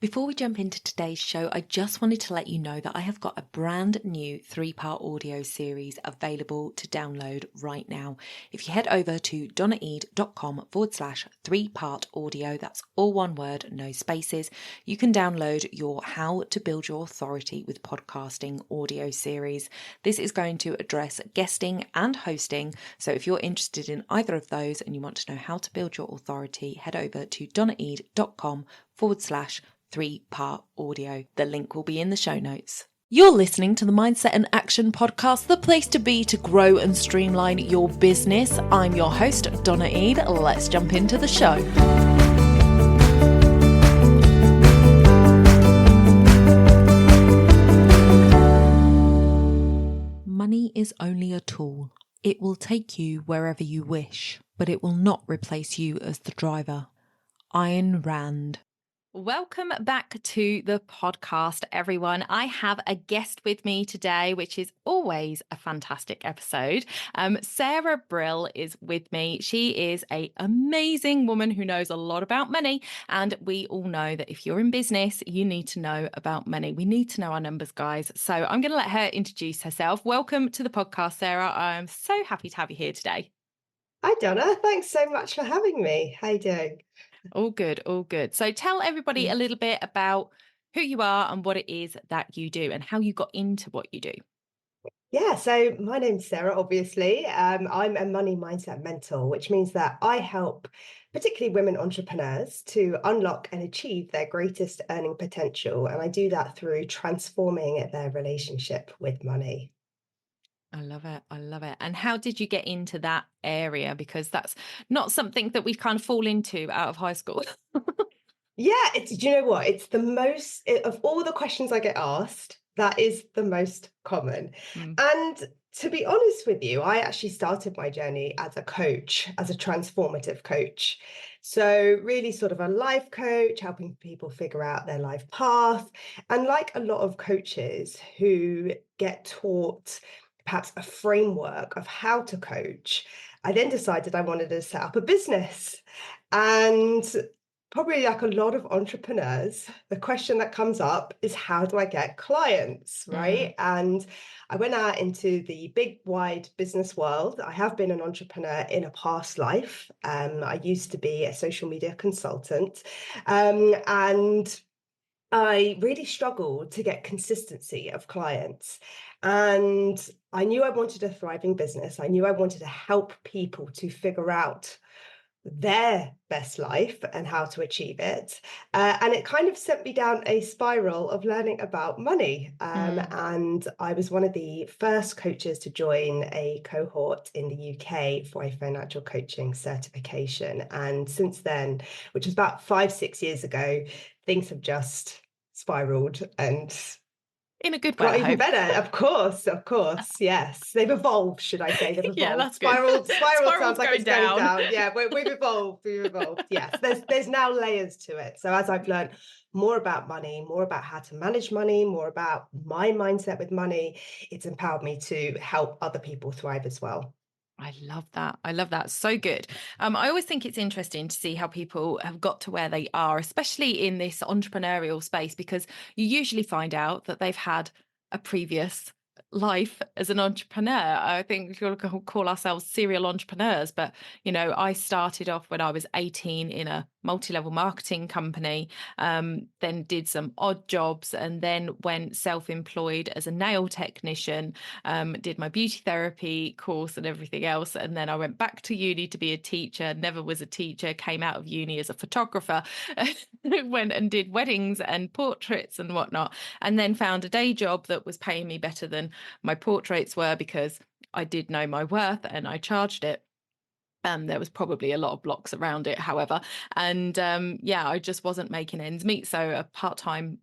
Before we jump into today's show, I just wanted to let you know that I have got a brand new 3-part audio series available to download right now. If you head over to donnaeade.com/3-part audio, that's all one word, no spaces, you can download your How to Build Your Authority with Podcasting audio series. This is going to address guesting and hosting. So if you're interested in either of those and you want to know how to build your authority, head over to donnaeade.com/3-part audio. The link will be in the show notes. You're listening to the Mindset and Action Podcast, the place to be to grow and streamline your business. I'm your host, Donna Eade. Let's jump into the show. Money is only a tool. It will take you wherever you wish, but it will not replace you as the driver. Ayn Rand. Welcome back to the podcast, everyone. I have a guest with me today, which is always a fantastic episode. Sarah Brill is with me. She is an amazing woman who knows a lot about money. And we all know that if you're in business, you need to know about money. We need to know our numbers, guys. So I'm going to let her introduce herself. Welcome to the podcast, Sarah. I'm so happy to have you here today. Hi, Donna. Thanks so much for having me. How you doing? All good, all good. So tell everybody a little bit about who you are and what it is that you do and how you got into what you do. Yeah, so my name's Sarah, obviously. I'm a money mindset mentor, which means that I help particularly women entrepreneurs to unlock and achieve their greatest earning potential. And I do that through transforming their relationship with money. I love it. I love it. And how did you get into that area? Because that's not something that we kind of fall into out of high school. Yeah, do you know what? It's the most, of all the questions I get asked, that is the most common. Mm. And to be honest with you, I actually started my journey as a coach, as a transformative coach. So, really, sort of a life coach, helping people figure out their life path. And like a lot of coaches who get taught perhaps a framework of how to coach, I then decided I wanted to set up a business. And probably like a lot of entrepreneurs, the question that comes up is how do I get clients, right? And I went out into the big, wide business world. I have been an entrepreneur in a past life. I used to be a social media consultant, and I really struggled to get consistency of clients. And I knew I wanted a thriving business. I knew I wanted to help people to figure out their best life and how to achieve it. And it kind of sent me down a spiral of learning about money. And I was one of the first coaches to join a cohort in the UK for a financial coaching certification. And since then, which was about 5-6 years ago, things have just spiraled and In a good way, got I even hope. better, of course, yes. They've evolved, should I say, they've Yeah, evolved. that's good. Spiral Spiral's sounds like going it's going down. down. Yeah, we've evolved, yes. There's now layers to it. So as I've learned more about money, more about how to manage money, more about my mindset with money, it's empowered me to help other people thrive as well. I love that. I love that. So good. I always think it's interesting to see how people have got to where they are, especially in this entrepreneurial space, because you usually find out that they've had a previous life as an entrepreneur. I think we'll call ourselves serial entrepreneurs, but I started off when I was 18 in a multi-level marketing company, then did some odd jobs, and then went self-employed as a nail technician, did my beauty therapy course and everything else. And then I went back to uni to be a teacher, never was a teacher, came out of uni as a photographer, went and did weddings and portraits and whatnot, and then found a day job that was paying me better than my portraits were because I did know my worth and I charged it. There was probably a lot of blocks around it, however. And I just wasn't making ends meet. So a part-time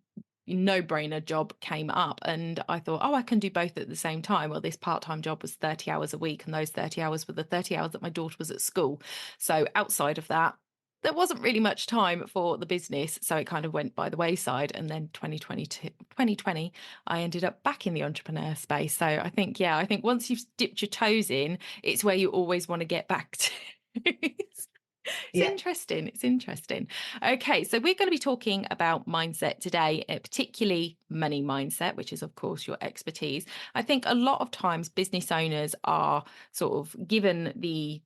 no-brainer job came up and I thought, oh, I can do both at the same time. Well, this part-time job was 30 hours a week, and those 30 hours were the 30 hours that my daughter was at school. So outside of that, there wasn't really much time for the business, so it kind of went by the wayside. And then 2020, I ended up back in the entrepreneur space. So I think once you've dipped your toes in, it's where you always want to get back to. It's Yeah. interesting. It's interesting. Okay, so we're going to be talking about mindset today, particularly money mindset, which is, of course, your expertise. I think a lot of times business owners are sort of given the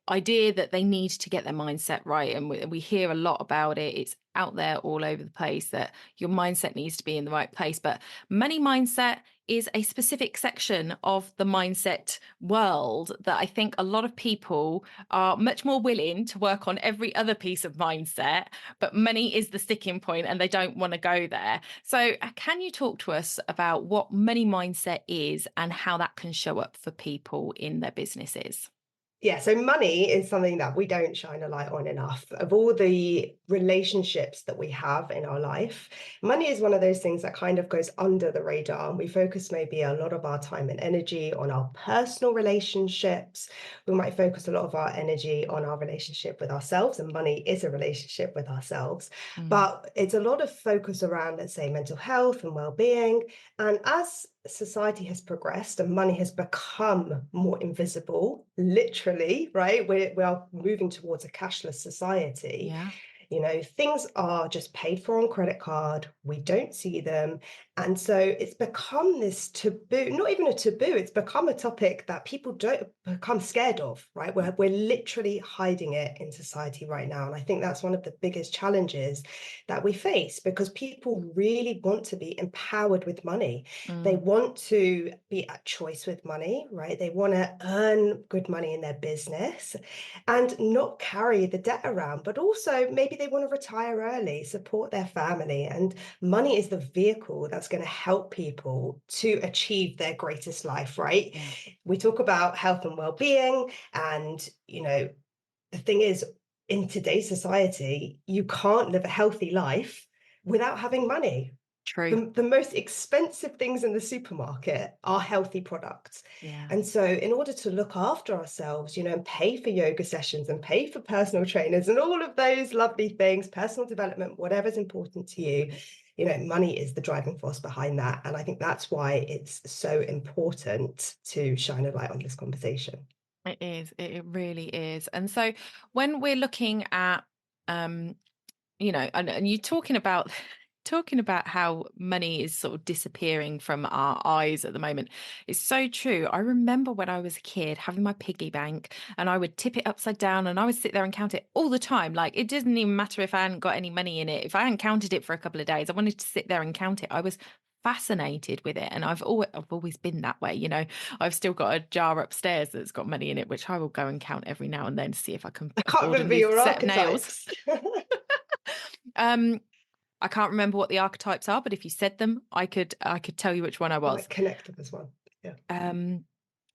idea that they need to get their mindset right. And we hear a lot about it. It's out there all over the place that your mindset needs to be in the right place. But money mindset is a specific section of the mindset world that I think a lot of people are much more willing to work on every other piece of mindset. But money is the sticking point and they don't want to go there. So, can you talk to us about what money mindset is and how that can show up for people in their businesses? Yeah, so money is something that we don't shine a light on enough. Of all the relationships that we have in our life, money is one of those things that kind of goes under the radar. And we focus maybe a lot of our time and energy on our personal relationships. We might focus a lot of our energy on our relationship with ourselves, and money is a relationship with ourselves. Mm, But it's a lot of focus around, let's say, mental health and well-being. And as society has progressed and money has become more invisible, literally, right? We are moving towards a cashless society. yeah, Things are just paid for on credit card. We don't see them. And so it's become this taboo, not even a taboo, it's become a topic that people don't become scared of, right? We're literally hiding it in society right now. And I think that's one of the biggest challenges that we face because people really want to be empowered with money. They mm, want to be at choice with money, right? They want to earn good money in their business and not carry the debt around, but also maybe they want to retire early, support their family. And money is the vehicle that's going to help people to achieve their greatest life, right? yeah, We talk about health and well-being, and, the thing is, in today's society, you can't live a healthy life without having money. true. The most expensive things in the supermarket are healthy products. Yeah. And so, in order to look after ourselves, and pay for yoga sessions and pay for personal trainers and all of those lovely things, personal development, whatever's important to you, money is the driving force behind that. And I think that's why it's so important to shine a light on this conversation. It is. It really is. And so when we're looking at, um, and you're talking about talking about how money is sort of disappearing from our eyes at the moment. It's so true. I remember when I was a kid having my piggy bank and I would tip it upside down and I would sit there and count it all the time. Like it didn't even matter if I hadn't got any money in it. If I hadn't counted it for a couple of days, I wanted to sit there and count it. I was fascinated with it and I've always been that way. I've still got a jar upstairs that's got money in it, which I will go and count every now and then to see if I can I can't afford a remember new your set of nails. archetypes. um I can't remember what the archetypes are, but if you said them, I could tell you which one I I was. might connect with this one. Yeah. um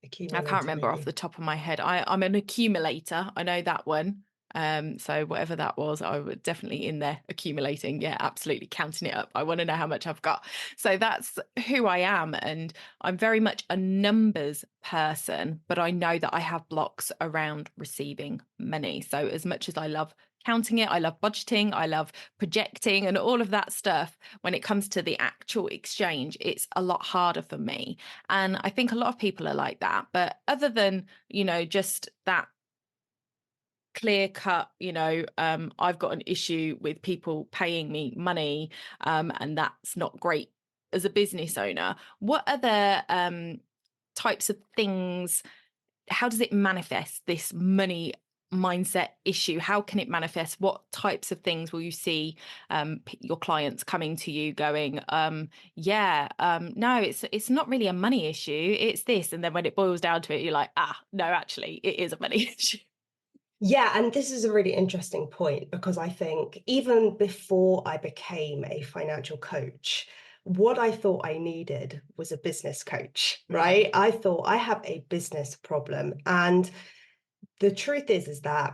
I can't Accumulator, remember off maybe. the top of my head. I'm an accumulator. I know that one. So whatever that was, I was definitely in there accumulating. Yeah, absolutely counting it up. I want to know how much I've got. So that's who I am. And I'm very much a numbers person, but I know that I have blocks around receiving money. So as much as I love counting it, I love budgeting, I love projecting and all of that stuff. When it comes to the actual exchange, it's a lot harder for me. And I think a lot of people are like that. But other than, just that clear cut, I've got an issue with people paying me money, and that's not great as a business owner. What other types of things, how does it manifest this money mindset issue? How can it manifest? What types of things will you see your clients coming to you going, no, it's not really a money issue, it's this. And then when it boils down to it, you're like, no, actually it is a money issue. Yeah, and this is a really interesting point because I think even before I became a financial coach, what I thought I needed was a business coach, Mm, right? I thought I have a business problem. And the truth is that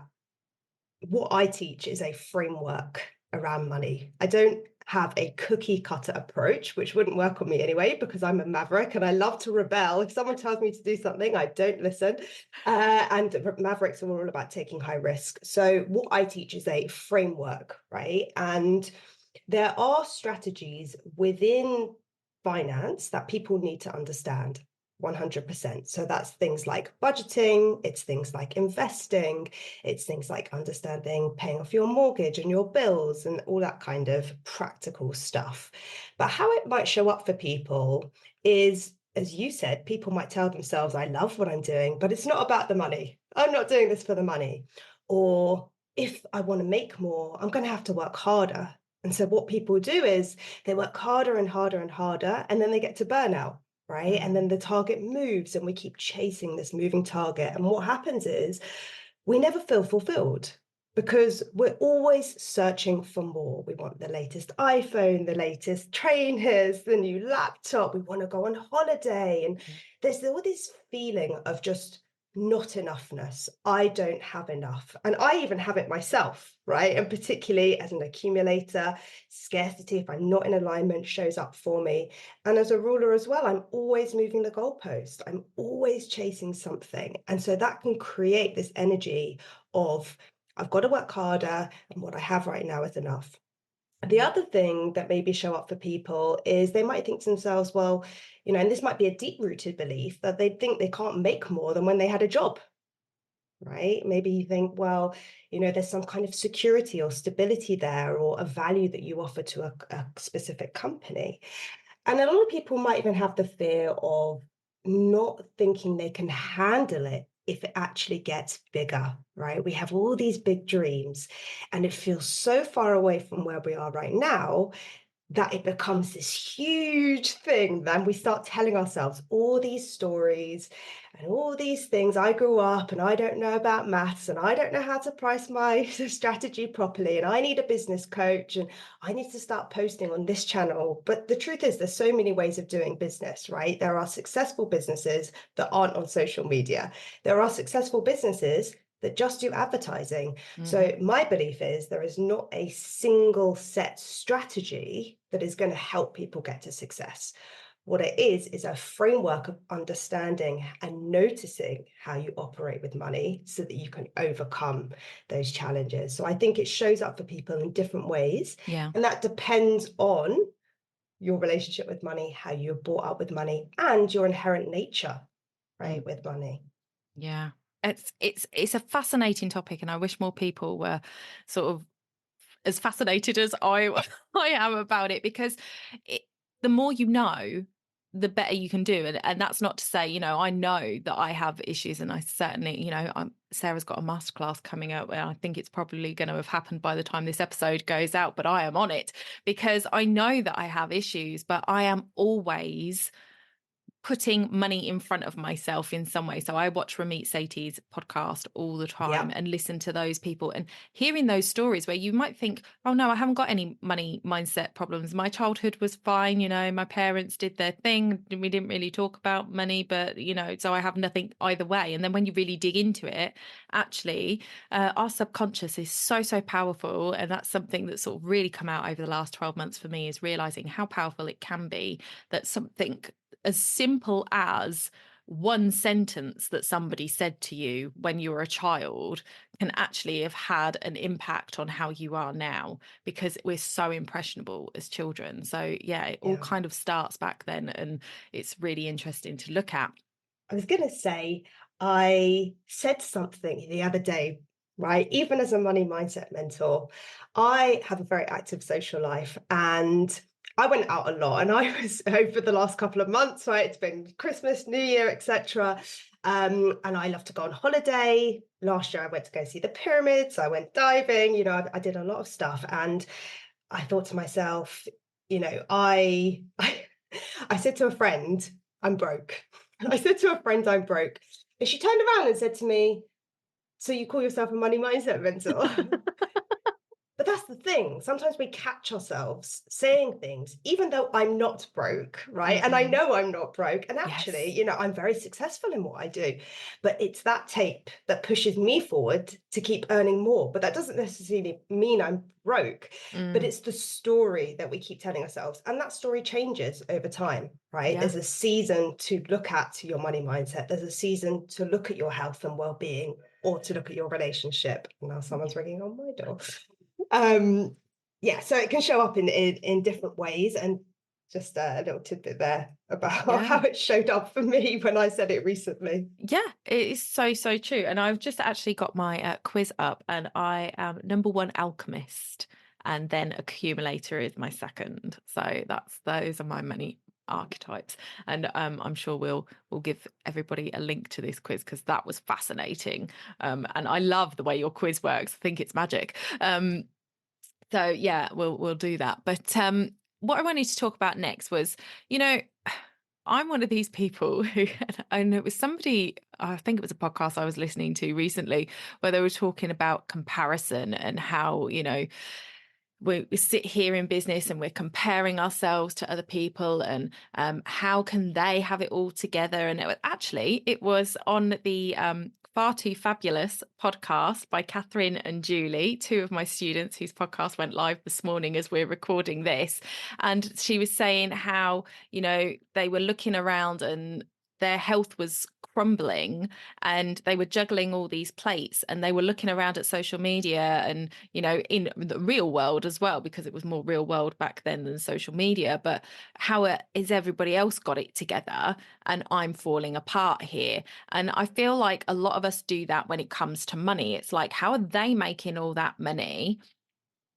what I teach is a framework around money. I don't have a cookie cutter approach, which wouldn't work on me anyway, because I'm a maverick and I love to rebel. If someone tells me to do something, I don't listen. And mavericks are all about taking high risk. So what I teach is a framework, right? And there are strategies within finance that people need to understand. 100%. So that's things like budgeting, it's things like investing, it's things like understanding paying off your mortgage and your bills and all that kind of practical stuff. But how it might show up for people is, as you said, people might tell themselves, I love what I'm doing, but it's not about the money. I'm not doing this for the money. Or if I want to make more, I'm going to have to work harder. And so what people do is they work harder and harder and harder, and then they get to burnout, right? And then Mm. the target moves and we keep chasing this moving target. And what happens is we never feel fulfilled because we're always searching for more. We want the latest iPhone, the latest trainers, the new laptop. We want to go on holiday. And Yeah. there's all this feeling of just not enoughness. I don't have enough. And I even have it myself, right? And particularly as an accumulator, scarcity, if I'm not in alignment, shows up for me. And as a ruler as well, I'm always moving the goalpost. I'm always chasing something. And so that can create this energy of, I've got to work harder, and what I have right now is enough. The Mm. other thing that maybe show up for people is they might think to themselves, well, and this might be a deep rooted belief that they think they can't make more than when they had a job, right? Maybe you think, well, there's some kind of security or stability there or a value that you offer to a specific company. And a lot of people might even have the fear of not thinking they can handle it if it actually gets bigger, right? We have all these big dreams and it feels so far away from where we are right now that it becomes this huge thing. Then we start telling ourselves all these stories and all these things. I grew up and I don't know about maths and I don't know how to price my strategy properly. And I need a business coach and I need to start posting on this channel. But the truth is, there's so many ways of doing business, right? There are successful businesses that aren't on social media. There are successful businesses that just do advertising. Mhm. So my belief is there is not a single set strategy that is going to help people get to success. What it is a framework of understanding and noticing how you operate with money so that you can overcome those challenges. So I think it shows up for people in different ways. Yeah. And that depends on your relationship with money, how you're brought up with money, and your inherent nature, Mm. right, with money. Yeah. It's a fascinating topic, and I wish more people were sort of as fascinated as I I am about it, because it, the more you know, the better you can do. And that's not to say, I know that I have issues, and I certainly, Sarah's got a masterclass coming up, and I think it's probably going to have happened by the time this episode goes out, but I am on it because I know that I have issues, but I am always putting money in front of myself in some way. So I watch Ramit Sethi's podcast all the time Yeah, and listen to those people, and hearing those stories where you might think, oh no, I haven't got any money mindset problems. My childhood was fine. My parents did their thing. We didn't really talk about money, but so I have nothing either way. And then when you really dig into it, actually, our subconscious is so, so powerful. And that's something that's sort of really come out over the last 12 months for me, is realizing how powerful it can be, that something as simple as one sentence that somebody said to you when you were a child can actually have had an impact on how you are now, because we're so impressionable as children. So yeah, it all yeah. kind of starts back then, and it's really interesting to look at. I was going to say, I said something the other day, right? Even as a money mindset mentor, I have a very active social life and I went out a lot. And I was over the last couple of months, right? It's been Christmas, New Year, etc. And I love to go on holiday. Last year, I went to go see the pyramids. I went diving. I did a lot of stuff. And I thought to myself, I said to a friend, I'm broke. I said to a friend, I'm broke. And she turned around and said to me, so you call yourself a money mindset mentor? But that's the thing. Sometimes we catch ourselves saying things, even though I'm not broke, right? And I Mhm. know I'm not broke. And actually, Yes. I'm very successful in what I do. But it's that tape that pushes me forward to keep earning more. But that doesn't necessarily mean I'm broke, but Mm. it's the story that we keep telling ourselves. And that story changes over time, right? Yeah. There's a season to look at your money mindset, there's a season to look at your health and well being, or to look at your relationship. Now someone's ringing on my door. um yeah, so it can show up in different ways, and Just a little tidbit there about how Yeah. it showed up for me when I said it recently. Yeah, it is so, so true. And I've just actually got my quiz up, and I am number one alchemist, and then accumulator is my second. So those are my many archetypes. And I'm sure we'll give everybody a link to this quiz because that was fascinating. And I love the way your quiz works. I think it's magic. So yeah, we'll do that. But what I wanted to talk about next was, you know, I'm one of these people who, and it was somebody, I think it was a podcast I was listening to recently, where they were talking about comparison and how, we sit here in business and we're comparing ourselves to other people, and how can they have it all together? And it was on the Far Too Fabulous podcast by Catherine and Julie, two of my students whose podcast went live this morning as we're recording this. And she was saying how, they were looking around and their health was crumbling, and they were juggling all these plates, and they were looking around at social media and, in the real world as well, because it was more real world back then than social media. But how is everybody else got it together and I'm falling apart here? And I feel like a lot of us do that when it comes to money. It's like, how are they making all that money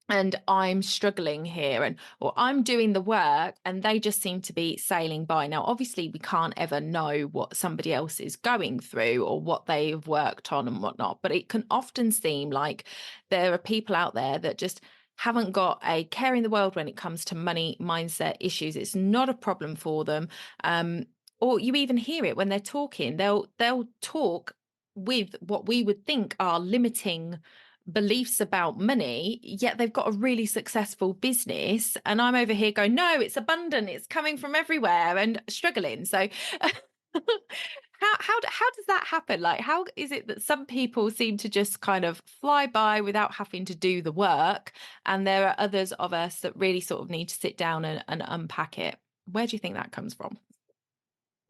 and I'm struggling here, and or I'm doing the work and they just seem to be sailing by? Now, obviously, we can't ever know what somebody else is going through or what they've worked on and whatnot, but it can often seem like there are people out there that just haven't got a care in the world when it comes to money mindset issues. It's not a problem for them. Or you even hear it when they're talking. They'll talk with what we would think are limiting beliefs about money, yet they've got a really successful business, and I'm over here going, no, it's abundant, it's coming from everywhere, and struggling. So how does that happen? Like, how is it that some people seem to just kind of fly by without having to do the work, and there are others of us that really sort of need to sit down and unpack it? Where do you think that comes from?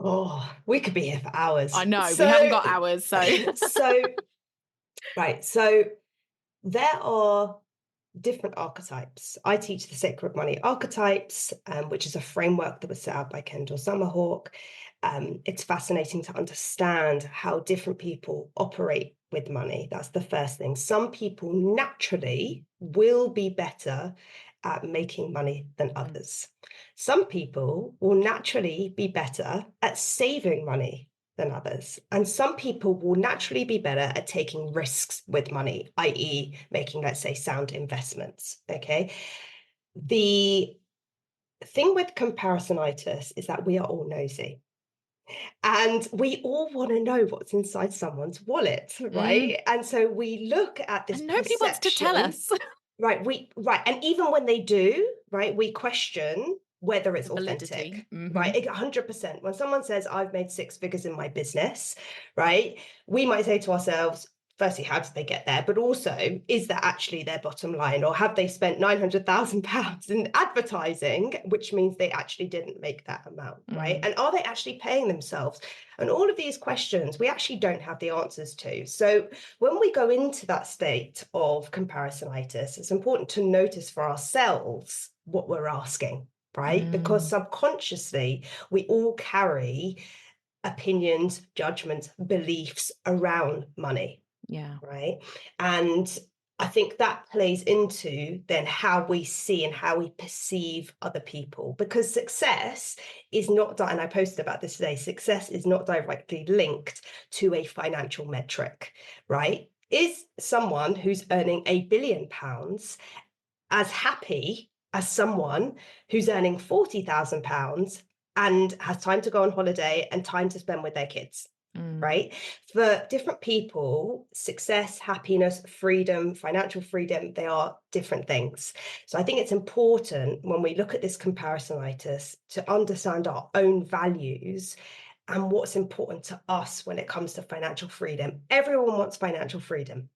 Oh, we could be here for hours. I know we haven't So, got hours, so so right. So there are different archetypes. I teach the Sacred Money Archetypes, which is a framework that was set out by Kendall Summerhawk. It's fascinating to understand how different people operate with money. That's the first thing. Some people naturally will be better at making money than others. Some people will naturally be better at saving money than others. And some people will naturally be better at taking risks with money, i.e., making, let's say, sound investments. Okay. The thing with comparisonitis is that we are all nosy. And we all want to know what's inside someone's wallet, Mm. right? And so we look at this And nobody wants to tell perception. us Right. And even when they do, right, we question whether it's the validity. authentic, right? 100%. When someone says, I've made six figures in my business, right, we might say to ourselves, firstly, how did they get there? But also, is that actually their bottom line? Or have they spent £900,000 in advertising, which means they actually didn't make that amount, right? And are they actually paying themselves? And all of these questions, we actually don't have the answers to. So when we go into that state of comparisonitis, it's important to notice for ourselves what we're asking, right? Because Mm. subconsciously, we all carry opinions, judgments, beliefs around money, Yeah. right? And I think that plays into then how we see and how we perceive other people, because success is not, and I posted about this today, success is not directly linked to a financial metric, right? Is someone who's earning £1 billion as happy as someone who's earning £40,000 and has time to go on holiday and time to spend with their kids? Right? For different people, success, happiness, freedom, financial freedom, they are different things. So I think it's important when we look at this comparisonitis to understand our own values and what's important to us when it comes to financial freedom. Everyone wants financial freedom,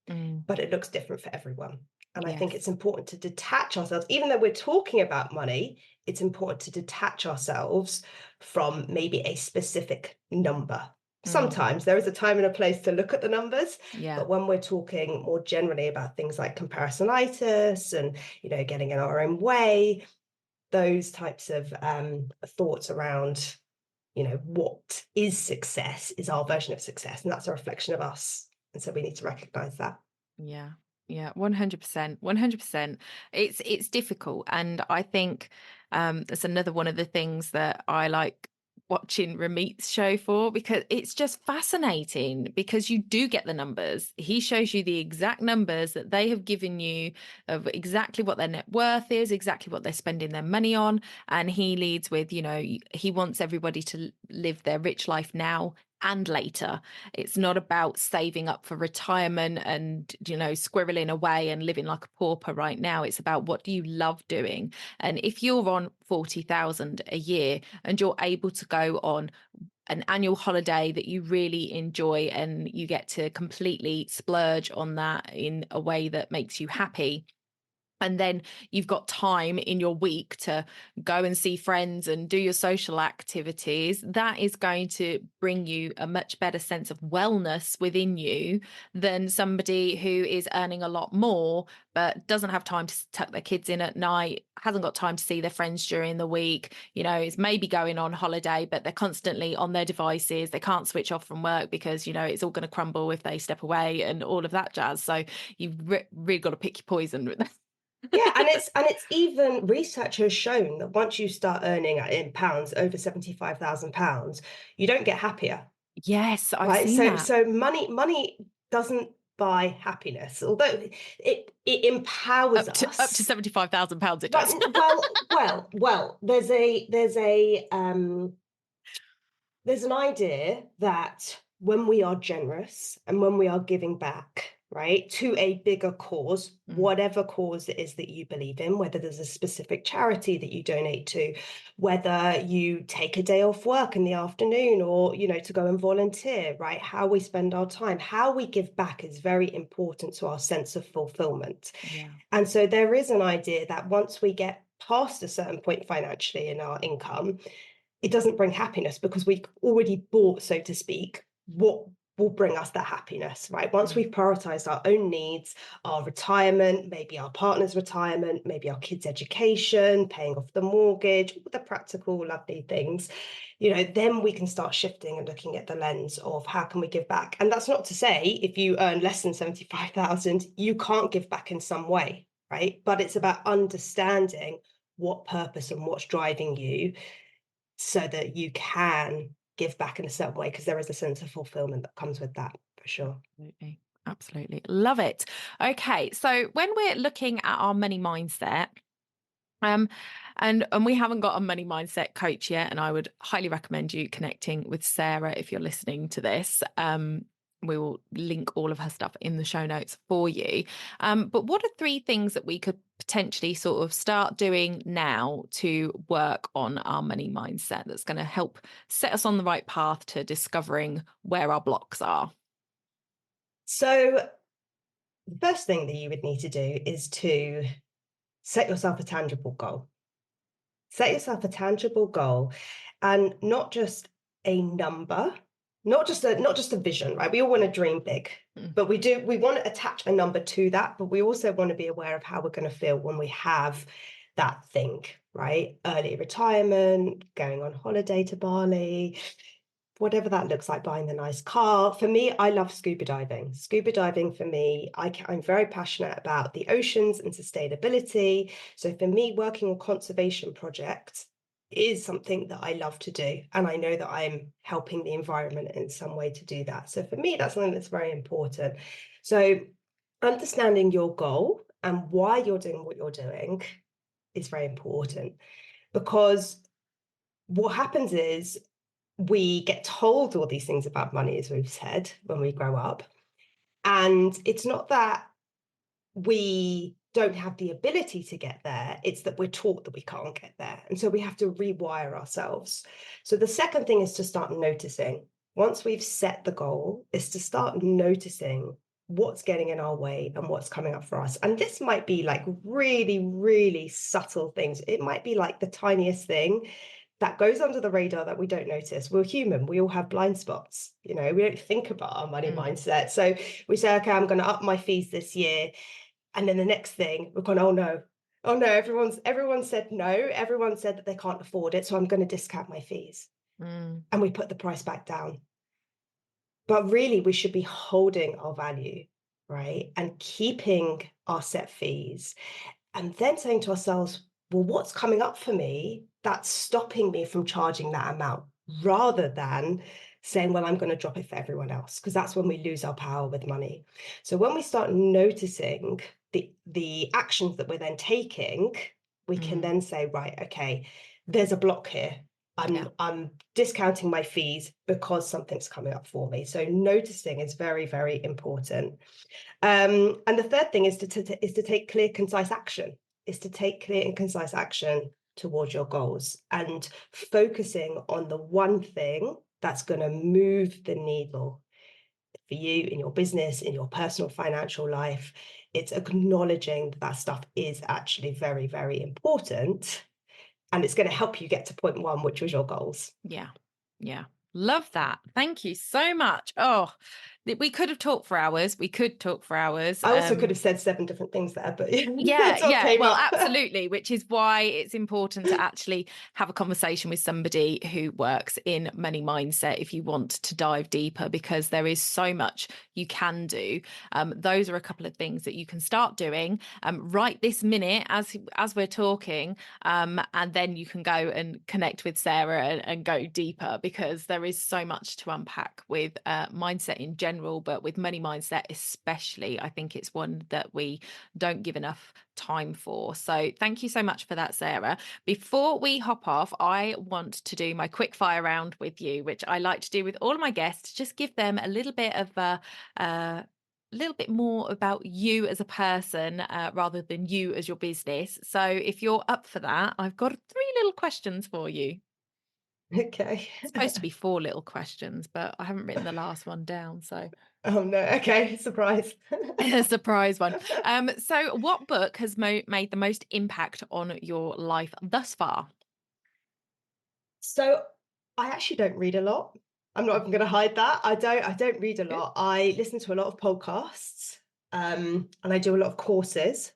but it looks different for everyone. And I think it's Yes. important to detach ourselves, even though we're talking about money, it's important to detach ourselves from maybe a specific number. Sometimes there is a time and a place to look at the numbers, Yeah. but when we're talking more generally about things like comparisonitis and, getting in our own way, those types of thoughts around, what is success is our version of success, and that's a reflection of us. And so we need to recognize that. Yeah. Yeah, 100%. 100%. It's difficult. And I think that's another one of the things that I like watching Ramit's show for, because it's just fascinating, because you do get the numbers. He shows you the exact numbers that they have given you of exactly what their net worth is, exactly what they're spending their money on. And he leads with, he wants everybody to live their rich life now and later. It's not about saving up for retirement and, squirreling away and living like a pauper right now. It's about, what do you love doing? And if you're on 40,000 a year and you're able to go on an annual holiday that you really enjoy, and you get to completely splurge on that in a way that makes you happy, and then you've got time in your week to go and see friends and do your social activities, that is going to bring you a much better sense of wellness within you than somebody who is earning a lot more but doesn't have time to tuck their kids in at night, hasn't got time to see their friends during the week, is maybe going on holiday, but they're constantly on their devices. They can't switch off from work because, it's all going to crumble if they step away and all of that jazz. So you've really got to pick your poison. Yeah, and it's even research has shown that once you start earning in pounds over £75,000, you don't get happier, Yes, I've right? seen So that. so money doesn't buy happiness, although it empowers Up to us. £75,000 it Right. does. Well, there's an idea that when we are generous and when we are giving back, right, to a bigger cause, Mm, whatever cause it is that you believe in, whether there's a specific charity that you donate to, whether you take a day off work in the afternoon or, to go and volunteer, right? How we spend our time, how we give back is very important to our sense of fulfillment. yeah. And so there is an idea that once we get past a certain point financially in our income, it doesn't bring happiness because we've already bought, so to speak, what will bring us that happiness, right? Once Mm, we've prioritized our own needs, our retirement, maybe our partner's retirement, maybe our kids' education, paying off the mortgage, all the practical, lovely things, then we can start shifting and looking at the lens of how can we give back. And that's not to say if you earn less than 75,000, you can't give back in some way, right? But it's mm, about understanding what purpose and what's driving you so that you can give back in a certain way, because there is a sense of fulfillment that comes with that, for sure. absolutely. Absolutely. Love it. Okay. So when we're looking at our money mindset, um, and we haven't got a money mindset coach yet, and I would highly recommend you connecting with Sarah if you're listening to this. We will link all of her stuff in the show notes for you. But what are three things that we could potentially sort of start doing now to work on our money mindset that's going to help set us on the right path to discovering where our blocks are? So the first thing that you would need to do is to set yourself a tangible goal. Set yourself a tangible goal, and not just a number, not just a vision, right? We all want to dream big, Mm, but we want to attach a number to that, but we also want to be aware of how we're going to feel when we have that thing, right? Early retirement, going on holiday to Bali, whatever that looks like, buying the nice car. For me, I love scuba diving. Scuba diving for me, I'm very passionate about the oceans and sustainability. So for me, working on conservation projects is something that I love to do. And I know that I'm helping the environment in some way to do that. So for me, that's something that's very important. So understanding your goal and why you're doing what you're doing is very important, because what happens is we get told all these things about money, as we've said, when we grow up. And it's not that we don't have the ability to get there, it's that we're taught that we can't get there. And so we have to rewire ourselves. So the second thing is to start noticing. Once we've set the goal, is to start noticing what's getting in our way and what's coming up for us. And this might be like really, really subtle things. It might be like the tiniest thing that goes under the radar that we don't notice. We're human. We all have blind spots. We don't think about our money mm, mindset. So we say, okay, I'm going to up my fees this year. And then the next thing we're going, oh no, Oh no, everyone said no. Everyone said that they can't afford it, so I'm going to discount my fees. Mm, And we put the price back down. But really, we should be holding our value, right? And keeping our set fees, and then saying to ourselves, well, what's coming up for me that's stopping me from charging that amount, rather than saying, well, I'm going to drop it for everyone else, because that's when we lose our power with money. So when we start noticing the actions that we're then taking, we can mm, then say, right, okay, there's a block here. yeah, I'm discounting my fees because something's coming up for me. So noticing is very, very important. And the third thing is to take clear, concise action. Is to take clear and concise action towards your goals, and focusing on the one thing that's going to move the needle for you in your business, in your personal financial life. It's acknowledging that stuff is actually very, very important, and it's going to help you get to point one, which was your goals. yeah, yeah. Love that. Thank you so much. Oh, we could have talked for hours. We could talk for hours. I also could have said 7 different things there, but Yeah, it's what yeah. came Well, up. absolutely, which is why it's important to actually have a conversation with somebody who works in money mindset if you want to dive deeper, because there is so much you can do. Those are a couple of things that you can start doing right this minute as we're talking, and then you can go and connect with Sarah and go deeper, because there is so much to unpack with mindset in general, but with money mindset especially. I think it's one that we don't give enough time for. So thank you so much for that, Sarah. Before we hop off, I want to do my quick fire round with you, which I like to do with all of my guests, just give them a little bit of a little bit more about you as a person rather than you as your business. So if you're up for that, I've got 3 little questions for you. Okay. It's supposed to be 4 little questions, but I haven't written the last one down. So Oh no. Okay. Surprise. a surprise one. So what book has made the most impact on your life thus far? So I actually don't read a lot. I'm not even going to hide that. I don't read a Good. lot. I listen to a lot of podcasts, and I do a lot of courses,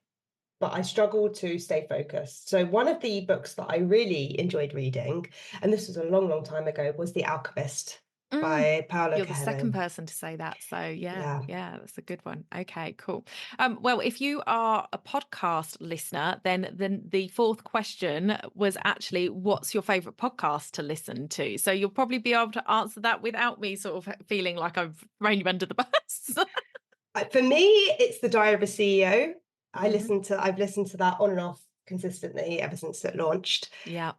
but I struggle to stay focused. So one of the books that I really enjoyed reading, and this was a long, long time ago, was The Alchemist Mm, by Paulo you're the second Coelho. person to say that. So yeah, Yeah. yeah, that's a good one. Okay, cool. Well, if you are a podcast listener, then the fourth question was actually, what's your favorite podcast to listen to? So you'll probably be able to answer that without me sort of feeling like I've thrown you under the bus. For me, it's The Diary of a CEO. Mhm. I've listened to that on and off consistently ever since it launched. Yeah, I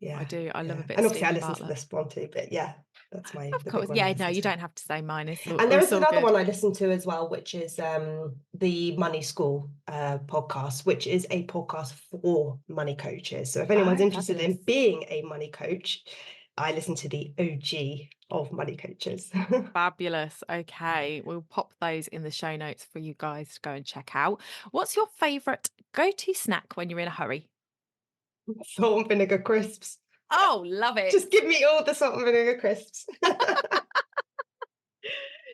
Yeah, do. I love a yeah. bit of And obviously I Stephen listen to Bartlett. this one too, but yeah, that's Of the big course. one I Yeah, no, listen you to. don't have to say mine. And there It's is all another good. one I listen to as well, which is the Money School podcast, which is a podcast for money coaches. So if anyone's Oh, interested fabulous. in being a money coach, I listen to the OG of money coaches. Fabulous. Okay, we'll pop those in the show notes for you guys to go and check out. What's your favorite go-to snack when you're in a hurry? Salt and vinegar crisps. Oh, love it. Just give me all the salt and vinegar crisps.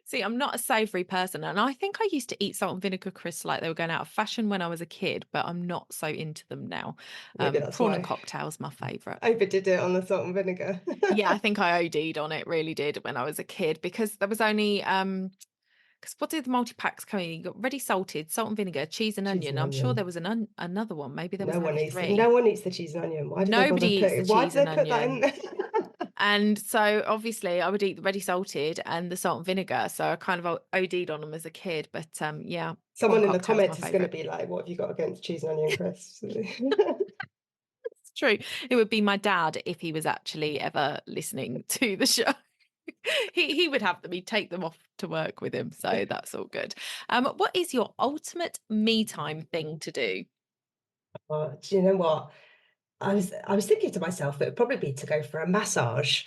See, I'm not a savory person, and I think I used to eat salt and vinegar crisps like they were going out of fashion when I was a kid, but I'm not so into them now. Maybe that's Prawn and why cocktail's my favorite. I overdid it on the salt and vinegar. Yeah, I think I OD'd on it, really did, when I was a kid, because there was only because what did the multi-packs come in? You got ready salted, salt and vinegar, cheese and Cheese onion. and I'm sure there onion. was another one. Maybe there was No one like eats three. no one eats the cheese and onion. Nobody eats the Why did cheese they and put that onion. in? And so obviously I would eat the ready salted and the salt and vinegar. So I kind of OD'd on them as a kid. But yeah, prawn Someone in the cocktail's my comments is going to favourite. be like, "What have you got against cheese and onion crisps?" It's true. It would be my dad if he was actually ever listening to the show. He would have them. He'd take them off to work with him. So that's all good. What is your ultimate me time thing to do? Oh, do you know what? I was thinking to myself that it would probably be to go for a massage,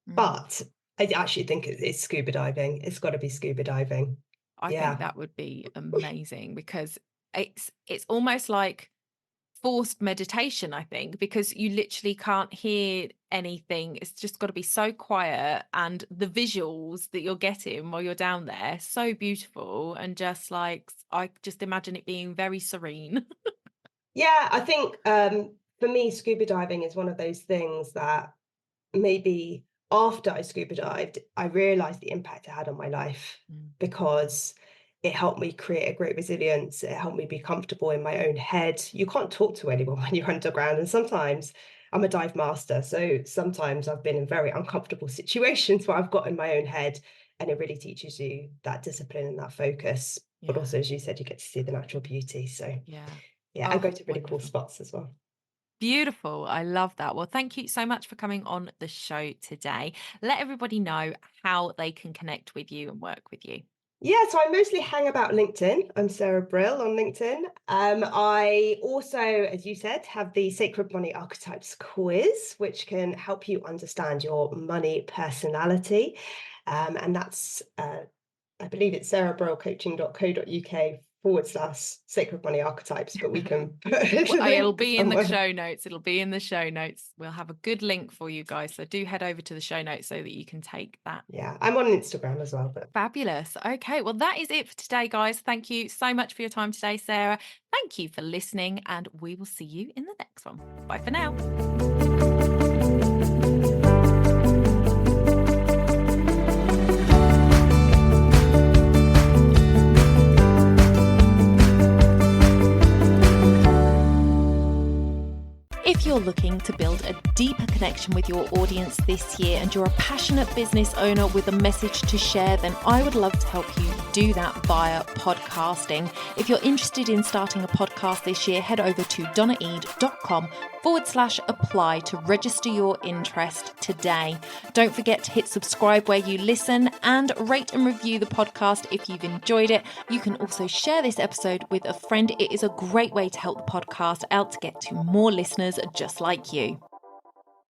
Mm. but I actually think it's scuba diving. It's got to be scuba diving. I think Yeah. that would be amazing, because it's almost like forced meditation, I think, because you literally can't hear anything. It's just got to be so quiet, and the visuals that you're getting while you're down there, so beautiful, and just like I just imagine it being very serene. Yeah, I think for me, scuba diving is one of those things that maybe after I scuba dived, I realized the impact it had on my life Mm. because it helped me create a great resilience. It helped me be comfortable in my own head. You can't talk to anyone when you're underground. And sometimes I'm a dive master. So sometimes I've been in very uncomfortable situations where I've got in my own head. And it really teaches you that discipline and that focus. But Yeah, also, as you said, you get to see the natural beauty. So yeah. yeah, and Oh, go to really cool wonderful. spots as well. Beautiful. I love that. Well, thank you so much for coming on the show today. Let everybody know how they can connect with you and work with you. Yeah, so I mostly hang about LinkedIn. I'm Sarah Brill on LinkedIn. I also, as you said, have the Sacred Money Archetypes quiz, which can help you understand your money personality. And that's, I believe it's sarahbrillcoaching.co.uk/sacred money archetypes, but we can put Well, a it'll link be in the somewhere. show notes. It'll be in the show notes. We'll have a good link for you guys. So do head over to the show notes so that you can take that. Yeah, I'm on Instagram as well, but Fabulous. Okay, well, that is it for today, guys. Thank you so much for your time today, Sarah. Thank you for listening, and we will see you in the next one. Bye for now. If you're looking to build a deeper connection with your audience this year and you're a passionate business owner with a message to share, then I would love to help you do that via podcasting. If you're interested in starting a podcast this year, head over to donnaeade.com/apply to register your interest today. Don't forget to hit subscribe where you listen and rate and review the podcast if you've enjoyed it. You can also share this episode with a friend. It is a great way to help the podcast out to get to more listeners just like you.